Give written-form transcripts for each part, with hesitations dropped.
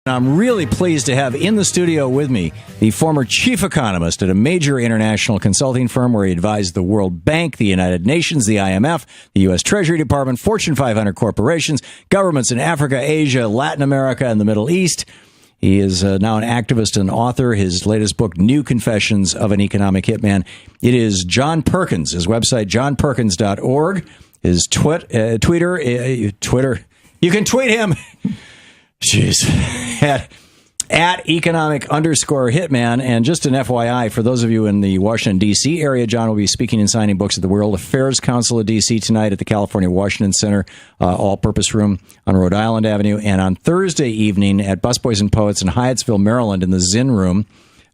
I'm really pleased to have in the studio with me the former chief economist at a major international consulting firm where he advised the World Bank, the United Nations, the IMF, the U.S. Treasury Department, Fortune 500 corporations, governments in Africa, Asia, Latin America, and the Middle East. He is now an activist and author. His latest book, New Confessions of an Economic Hitman. It is John Perkins. His website, johnperkins.org. His Twitter. You can tweet him. Jeez. At economic_hitman. And just an FYI, for those of you in the Washington, D.C. area, John will be speaking and signing books at the World Affairs Council of D.C. tonight at the California Washington Center, all-purpose room on Rhode Island Avenue. And on Thursday evening at Busboys and Poets in Hyattsville, Maryland, in the Zinn Room.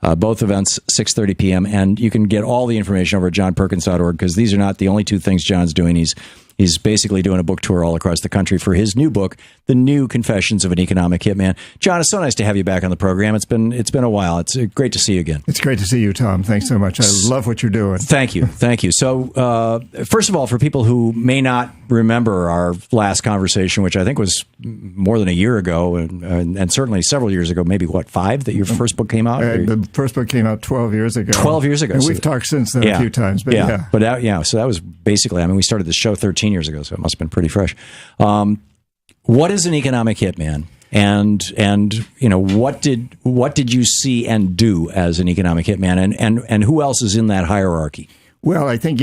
Both events, 6:30 p.m. And you can get all the information over at johnperkins.org because these are not the only two things John's doing. He's basically doing a book tour all across the country for his new book, The New Confessions of an Economic Hitman. John, it's so nice to have you back on the program. It's been a while. It's great to see you again. It's great to see you, Tom. Thanks so much. I love what you're doing. Thank you. Thank you. So, first of all, for people who may not remember our last conversation, which I think was more than a year ago, and certainly several years ago, maybe, 5, that your first book came out? The first book came out 12 years ago. 12 years ago. And we've talked since then a few times. But so that was basically, we started the show 13 years ago, so it must have been pretty fresh. What is an economic hitman? And what did you see and do as an economic hitman? And who else is in that hierarchy? Well, I think,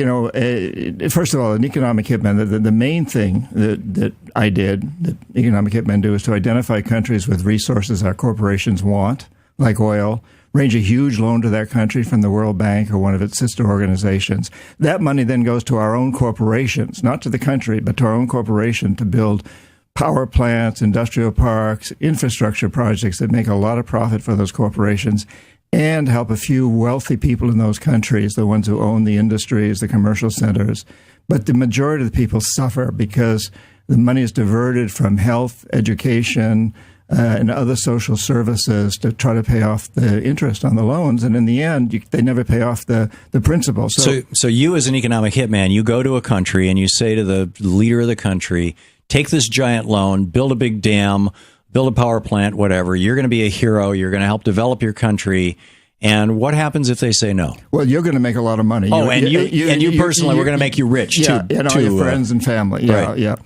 first of all, an economic hitman, the main thing that I did, that economic hitmen do, is to identify countries with resources our corporations want, like oil, arrange a huge loan to that country from the World Bank or one of its sister organizations. That money then goes to our own corporations, not to the country, but to our own corporation to build power plants, industrial parks, infrastructure projects that make a lot of profit for those corporations and help a few wealthy people in those countries, the ones who own the industries, the commercial centers. But the majority of the people suffer because the money is diverted from health, education, and other social services to try to pay off the interest on the loans. And in the end, they never pay off the principal. So you as an economic hitman, you go to a country and you say to the leader of the country, take this giant loan, build a big dam, build a power plant, whatever. You're going to be a hero. You're going to help develop your country. And what happens if they say no? Well, you're going to make a lot of money. Oh, you personally, we're going to make you rich, too. And all your friends and family. Yeah, right. Yeah.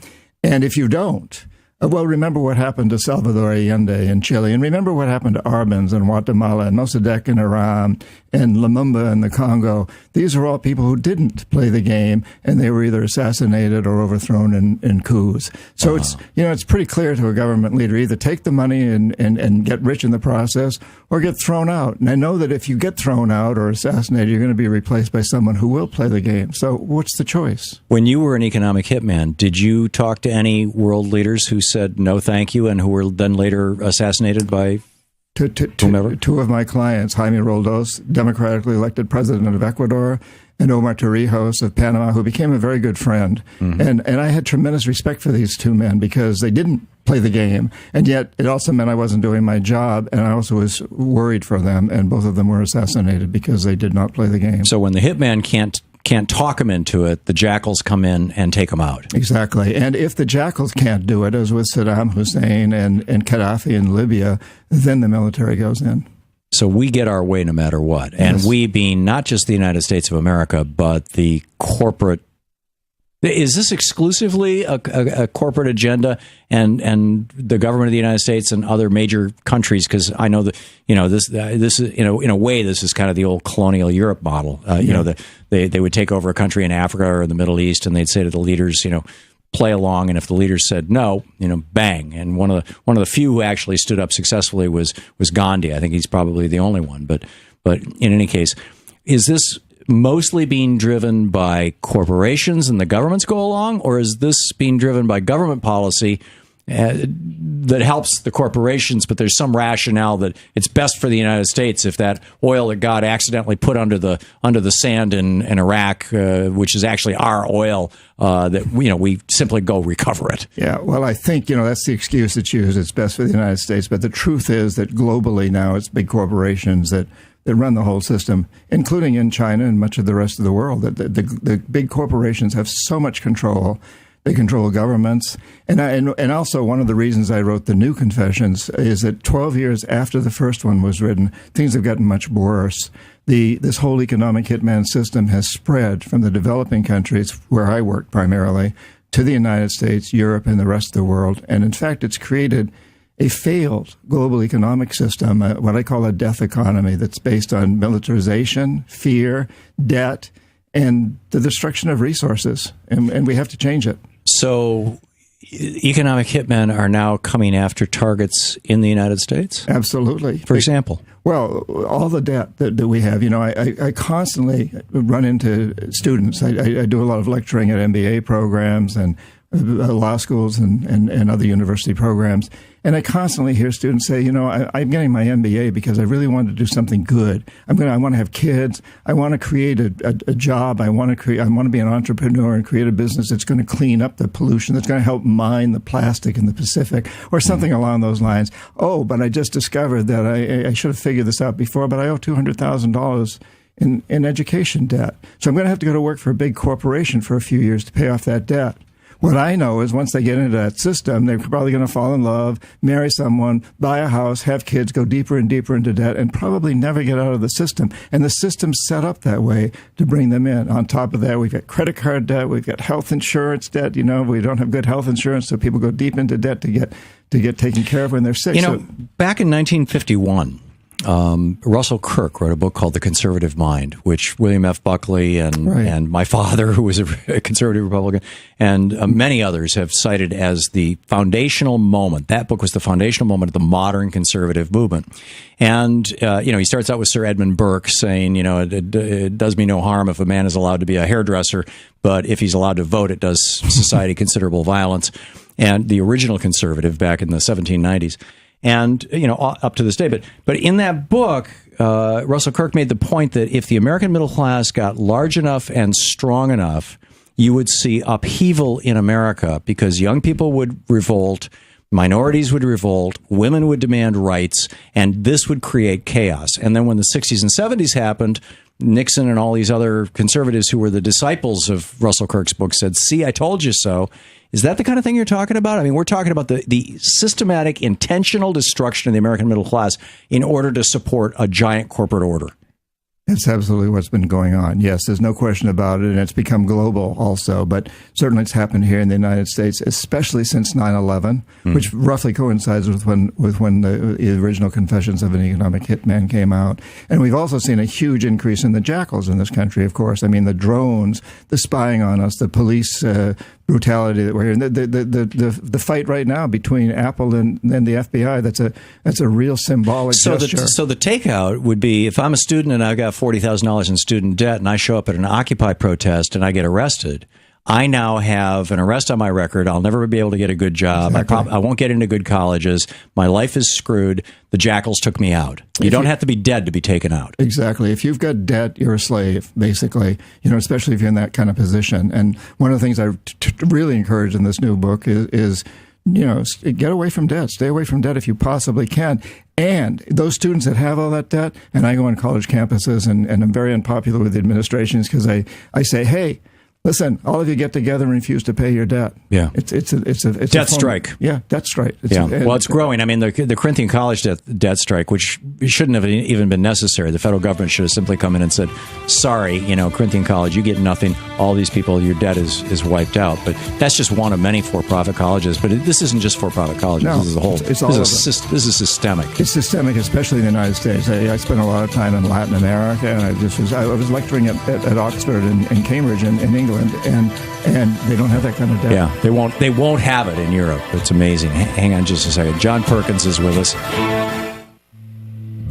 And if you don't, well, remember what happened to Salvador Allende in Chile, and remember what happened to Arbenz in Guatemala, and Mossadegh in Iran, and Lumumba in the Congo. These are all people who didn't play the game, and they were either assassinated or overthrown in coups. So it's pretty clear to a government leader, either take the money and get rich in the process, or get thrown out. And I know that if you get thrown out or assassinated, you're going to be replaced by someone who will play the game. So what's the choice? When you were an economic hitman, did you talk to any world leaders who said no thank you and who were then later assassinated by whomever? Two of my clients, Jaime Roldos, democratically elected president of Ecuador, and Omar Torrijos of Panama, who became a very good friend. Mm-hmm. And I had tremendous respect for these two men because they didn't play the game, and yet it also meant I wasn't doing my job, and I also was worried for them, and both of them were assassinated because they did not play the game. So when the hitman can't talk them into it, the jackals come in and take them out. Exactly. And if the jackals can't do it, as with Saddam Hussein and Gaddafi in Libya, then the military goes in. So we get our way no matter what. And yes. We being not just the United States of America, but the corporate. Is this exclusively a corporate agenda and the government of the United States and other major countries? Because I know that this is in a way this is kind of the old colonial Europe model. They would take over a country in Africa or in the Middle East, and they'd say to the leaders, play along. And if the leaders said no, bang. And one of the few who actually stood up successfully was Gandhi. I think he's probably the only one. But in any case, is this mostly being driven by corporations and the governments go along, or is this being driven by government policy that helps the corporations, but there's some rationale that it's best for the United States if that oil that God accidentally put under the sand in Iraq, which is actually our oil, that we simply go recover it. Yeah, well, I think that's the excuse that's used. It's best for the United States, but the truth is that globally now it's big corporations that run the whole system, including in China and much of the rest of the world. That the big corporations have so much control They control governments. And also one of the reasons I wrote the new Confessions is that 12 years after the first one was written, things have gotten much worse. This whole economic hitman system has spread from the developing countries, where I work primarily, to the United States, Europe, and the rest of the world. And in fact, it's created a failed global economic system, what I call a death economy, that's based on militarization, fear, debt, and the destruction of resources. And we have to change it. So economic hitmen are now coming after targets in the United States? Absolutely. For example? Well, all the debt that we have. I constantly run into students. I do a lot of lecturing at MBA programs and law schools and other university programs. And I constantly hear students say, I'm getting my MBA because I really want to do something good. I want to have kids. I want to create a job. I want to be an entrepreneur and create a business that's going to clean up the pollution, that's going to help mine the plastic in the Pacific, or something along those lines. Oh, but I just discovered that I should have figured this out before, but I owe $200,000 in education debt. So I'm going to have to go to work for a big corporation for a few years to pay off that debt. What I know is once they get into that system, they're probably going to fall in love, marry someone, buy a house, have kids, go deeper and deeper into debt, and probably never get out of the system. And the system's set up that way to bring them in. On top of that, we've got credit card debt, we've got health insurance debt. We don't have good health insurance, so people go deep into debt to get taken care of when they're sick. Back in 1951, Russell Kirk wrote a book called The Conservative Mind, which William F. Buckley and my father, who was a conservative Republican, and many others have cited as the foundational moment. That book was the foundational moment of the modern conservative movement. And, he starts out with Sir Edmund Burke saying, it does me no harm if a man is allowed to be a hairdresser, but if he's allowed to vote, it does society considerable violence. And the original conservative back in the 1790s. And, up to this day. But in that book, Russell Kirk made the point that if the American middle class got large enough and strong enough, you would see upheaval in America because young people would revolt, minorities would revolt, women would demand rights, and this would create chaos. And then when the 60s and 70s happened, Nixon and all these other conservatives who were the disciples of Russell Kirk's book said, see, I told you so. Is that the kind of thing you're talking about? I mean, we're talking about the systematic, intentional destruction of the American middle class in order to support a giant corporate order. That's absolutely what's been going on. Yes, there's no question about it, and it's become global also. But certainly it's happened here in the United States, especially since 9/11, which roughly coincides with when the original Confessions of an Economic Hitman came out. And we've also seen a huge increase in the jackals in this country, of course. I mean, the drones, the spying on us, the police brutality that we're hearing, the fight right now between Apple and the FBI. That's a real symbolic gesture. So the takeout would be if I'm a student and I've got $40,000 in student debt and I show up at an Occupy protest and I get arrested, I now have an arrest on my record. I'll never be able to get a good job. Exactly. I won't get into good colleges. My life is screwed. The jackals took me out. You don't have to be dead to be taken out. Exactly. If you've got debt, you're a slave, basically, especially if you're in that kind of position. And one of the things I really encourage in this new book is get away from debt. Stay away from debt if you possibly can. And those students that have all that debt, and I go on college campuses and I'm very unpopular with the administrations because I say, hey, listen, all of you get together and refuse to pay your debt. Yeah. It's a debt strike. Yeah, debt strike. Well, it's growing. I mean, the Corinthian College debt strike, which shouldn't have even been necessary. The federal government should have simply come in and said, sorry, Corinthian College, you get nothing. All these people, your debt is wiped out. But that's just one of many for-profit colleges. But this isn't just for-profit colleges. No, this is a whole. This is systemic. It's systemic, especially in the United States. I spent a lot of time in Latin America, and I was lecturing at Oxford and Cambridge in England, and they don't have that kind of debt. Yeah, they won't have it in Europe. It's amazing. Hang on just a second. John Perkins is with us.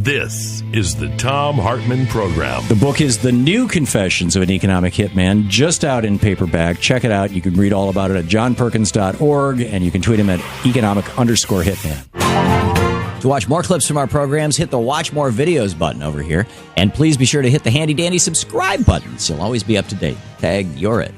This is the Thom Hartmann Program. The book is The New Confessions of an Economic Hitman, just out in paperback. Check it out. You can read all about it at johnperkins.org, and you can tweet him at economic_hitman. To watch more clips from our programs, hit the Watch More Videos button over here. And please be sure to hit the handy-dandy subscribe button so you'll always be up to date. Tag, you're it.